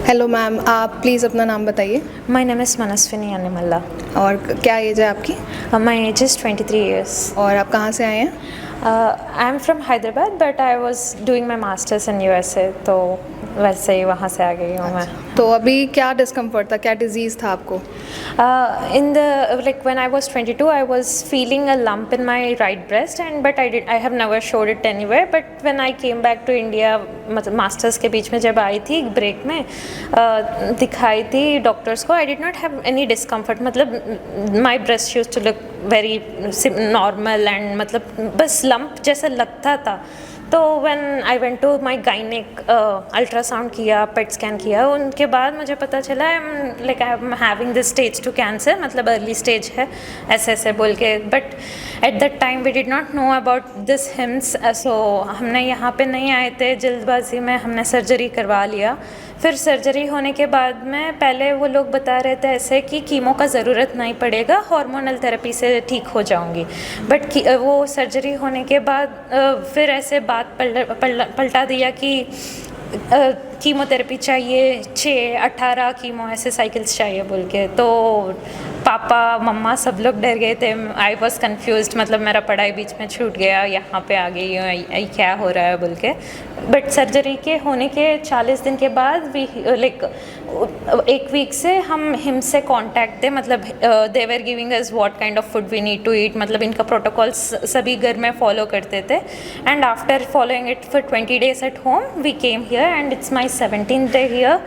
Hello ma'am, आप please अपना नाम बताइए। My name is Manaswini Animalla. और क्या एज है आपकी? My age is 23 years. और आप कहाँ से आए हैं? I'm from Hyderabad, but I was doing my masters in USA, तो वैसे ही वहाँ से आ गई हूँ मैं. तो अभी क्या डिस्कम्फर्ट था, क्या डिजीज़ था आपको? When I was 22, I was feeling a lump in my right breast, but I have never showed it anywhere. But when I came back to India, मतलब मास्टर्स के बीच में जब आई थी ब्रेक में, दिखाई थी डॉक्टर्स को. I did not have any discomfort. मतलब my breast used to look very normal and मतलब बस lump जैसा लगता था. तो when I went to my gynaec, ultrasound किया, पेट स्कैन किया, उनके बाद मुझे पता चला I am having this stage 2 cancer, मतलब अर्ली स्टेज है ऐसे बोल के. But at that time we did not know about this HIIMS, so हमने यहाँ पे नहीं आए थे, जल्दबाजी में हमने सर्जरी करवा लिया. फिर सर्जरी होने के बाद में पहले वो लोग बता रहे थे ऐसे कि कीमो का ज़रूरत नहीं पड़ेगा, हार्मोनल थेरेपी से ठीक हो जाऊंगी. बट वो सर्जरी होने के बाद फिर ऐसे बात पलटा दिया कि कीमोथेरेपी चाहिए, 6-18 कीमो ऐसे साइकिल्स चाहिए बोल के. तो पापा मम्मा सब लोग डर गए थे. आई वॉज कन्फ्यूज, मतलब मेरा पढ़ाई बीच में छूट गया, यहाँ पे आ गई हूँ, क्या हो रहा है बोल के. बट सर्जरी के होने के 40 दिन के बाद एक वीक से हम हिम से कांटेक्ट थे, मतलब they were giving us what kind of food we need to eat, मतलब इनका प्रोटोकॉल्स सभी घर में फॉलो करते थे. And after following it for 20 days at home we came here and it's my 17th day here.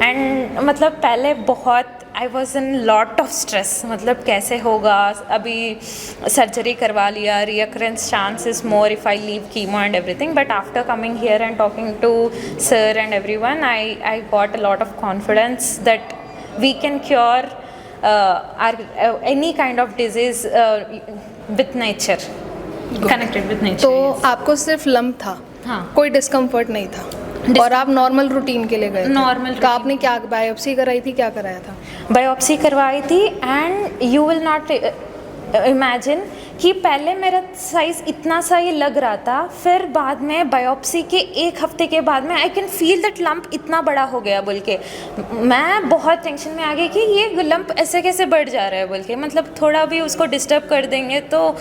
And मतलब पहले बहुत I was in lot of stress, मतलब कैसे होगा, अभी सर्जरी करवा लिया, recurrence chance is more if I leave chemo and everything. But after coming here and talking to sir and everyone, I got a lot of confidence that we can cure any kind of disease with nature, connected with nature. तो yes. आपको सिर्फ lump था? हाँ. कोई discomfort नहीं था? और आप नॉर्मल रूटीन के लिए गए थे? नॉर्मल. तो आपने क्या बायोप्सी कराई थी, क्या कराया था? बायोप्सी करवाई थी and you will not imagine कि पहले मेरा साइज़ इतना सा ही लग रहा था, फिर बाद में बायोप्सी के 1 हफ्ते के बाद में I can feel that lump इतना बड़ा हो गया बोल के. मैं बहुत टेंशन में आ गई कि ये लंप ऐसे कैसे बढ़ जा रहा है बोल के. मतलब थोड़ा भी उसको डिस्टर्ब कर देंगे तो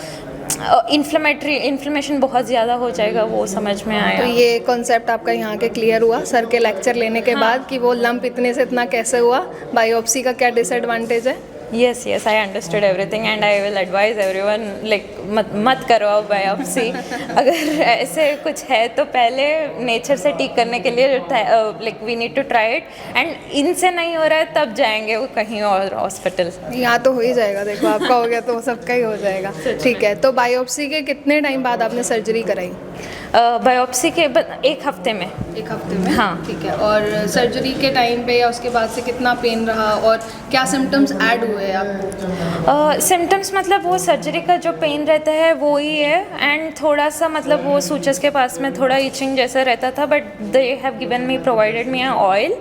इन्फ्लेमेशन बहुत ज़्यादा हो जाएगा, वो समझ में आया. तो ये कॉन्सेप्ट आपका यहाँ के क्लियर हुआ सर के लेक्चर लेने के बाद कि वो लंप इतने से इतना कैसे हुआ, बायोप्सी का क्या डिसएडवांटेज है? Yes, I understood everything and I will advise everyone मत करवाओ बायोप्सी. अगर ऐसे कुछ है तो पहले नेचर से ठीक करने के लिए we need to try it, and इनसे नहीं हो रहा है तब जाएंगे वो कहीं और हॉस्पिटल. यहाँ तो हो ही जाएगा, देखो आपका हो गया तो सबका ही हो जाएगा. ठीक है, तो बायोप्सी के कितने टाइम बाद आपने सर्जरी कराई? बायोप्सी के 1 हफ्ते में. 1 हफ्ते में? हाँ. ठीक है. और सर्जरी के टाइम पे या उसके बाद से कितना पेन रहा और क्या सिम्टम्स ऐड हुए आपको? सिम्टम्स मतलब वो सर्जरी का जो पेन रहता है वो ही है, एंड थोड़ा सा मतलब वो सूचस के पास में थोड़ा इचिंग जैसा रहता था. But they have given me provided me oil,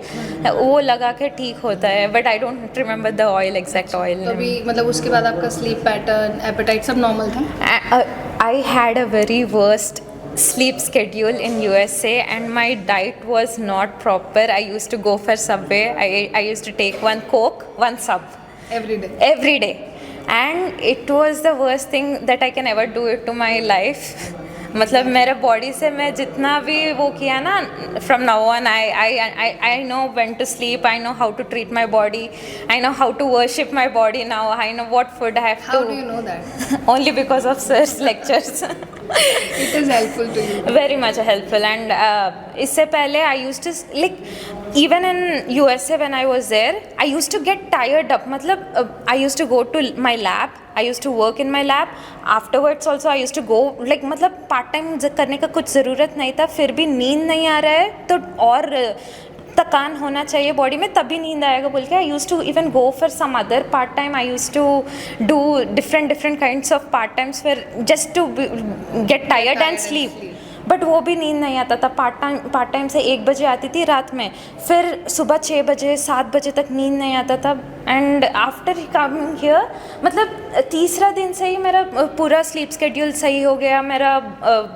वो लगा के ठीक होता है. But I don't remember the oil, exact oil. अभी मतलब उसके बाद आपका स्लीप पैटर्न, एपेटाइट सब नॉर्मल था? I had a very worst sleep schedule in USA and my diet was not proper. I used to go for Subway. I used to take 1 Coke, 1 sub. Every day. And it was the worst thing that I can ever do it to my life. मतलब मेरे body से मैं जितना भी वो किया ना, from now on I know when to sleep, I know how to treat my body, I know how to worship my body now, I know what food I have to. How do you know that? Only because of sir's lectures. It is helpful to you. Very much helpful. And इससे पहले I used to even in USA when I was there, I used to get tired up. मतलब I used to go to my lab, I used to work in my lab. Afterwards also I used to go मतलब part time करने का कुछ ज़रूरत नहीं था, फिर भी नींद नहीं आ रहा है तो और थकान होना चाहिए बॉडी में तभी नींद आएगा बोल के. I used to even go for some other part time. I used to do different kinds of part times for just to get tired and sleep. But वो भी नींद नहीं आता था. पार्ट टाइम से 1 बजे आती थी रात में, फिर सुबह 6 बजे 7 बजे तक नींद नहीं आता था. एंड आफ्टर कमिंग हियर मतलब तीसरा दिन से ही मेरा पूरा स्लीप स्केड्यूल सही हो गया, मेरा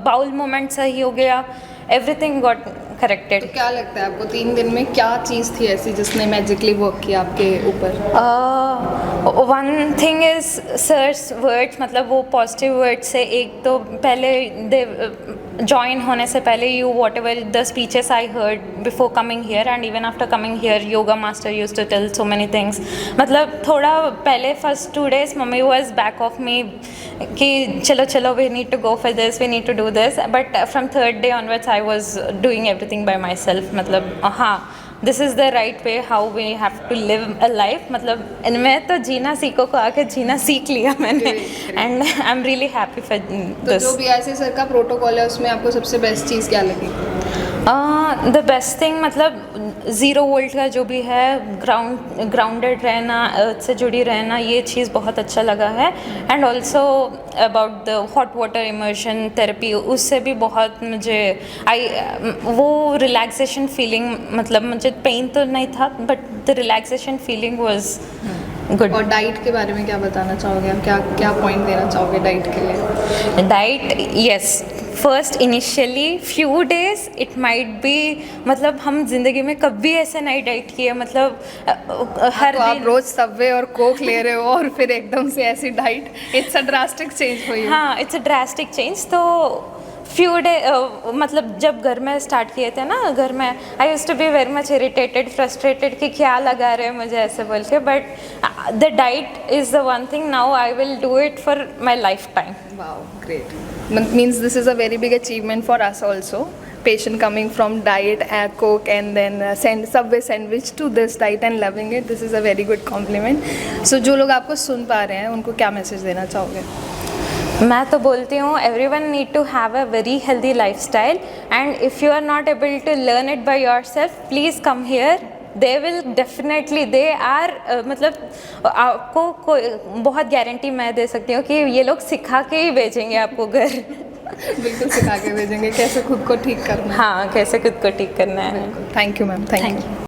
बाउल मूवमेंट सही हो गया, everything got करेक्टेड। तो क्या लगता है आपको 3 दिन में क्या चीज़ थी ऐसी जिसने मैजिकली वर्क किया आपके ऊपर? One thing is sir's words, मतलब वो पॉजिटिव वर्ड्स से, एक तो पहले दे ज्वाइन होने से पहले you whatever the speeches I heard before coming here and even after coming here, yoga master use to tell so many things. मतलब थोड़ा पहले first 2 days mummy was back of me कि चलो चलो we need to go for this, we need to do this, but from 3rd day onwards I was doing everything by myself. मतलब हाँ, this is the right way how we have to live a life. मतलब इनमें तो जीना सीखो को आके जीना सीख लिया मैंने, and I am really happy for तो दिस। जो BIC सर का प्रोटोकॉल है उसमें आपको सबसे बेस्ट चीज़ क्या लगी? द बेस्ट थिंग, मतलब 0 वोल्ट का जो भी है, ग्राउंडेड रहना, अर्थ से जुड़ी रहना, ये चीज़ बहुत अच्छा लगा है। And also about the hot water immersion therapy, उससे भी बहुत मुझे वो रिलैक्सेशन फीलिंग, मतलब मुझे पेन तो नहीं था but the relaxation feeling was good. और डाइट के बारे में क्या बताना चाहोगे आप? क्या क्या पॉइंट देना चाहोगे डाइट के लिए? Diet, yes, first initially few days it might be, मतलब हम जिंदगी में कभी ऐसे नहीं डाइट किए, मतलब हर तो आप दिन, रोज सबवे और कोक ले रहे हो और फिर एकदम से ऐसी diet, it's a drastic change for you. हाँ, इट्स अ ड्रास्टिक चेंज। तो फ्यू डे मतलब जब घर में स्टार्ट किए थे ना, घर में I used to be very much irritated, frustrated कि क्या लगा रहे हैं मुझे ऐसे बोल के, but the diet is the one thing, now I will do it for my lifetime. Wow, great. Means this is a very big achievement for us also. Patient coming from diet, Coke, and then Subway sandwich to this diet and loving it. This is a very good compliment. So जो लोग आपको सुन पा रहे हैं उनको क्या message देना चाहोगे? मैं तो बोलती हूँ everyone need to have a very healthy lifestyle, and if you are not able to learn it by yourself, please come here. They will definitely, they are, मतलब आपको कोई बहुत गारंटी मैं दे सकती हूँ कि ये लोग सिखा के ही भेजेंगे आपको घर। बिल्कुल सिखा के भेजेंगे कैसे खुद को ठीक करना है। हाँ, कैसे खुद को ठीक करना है। Thank you ma'am, thank you.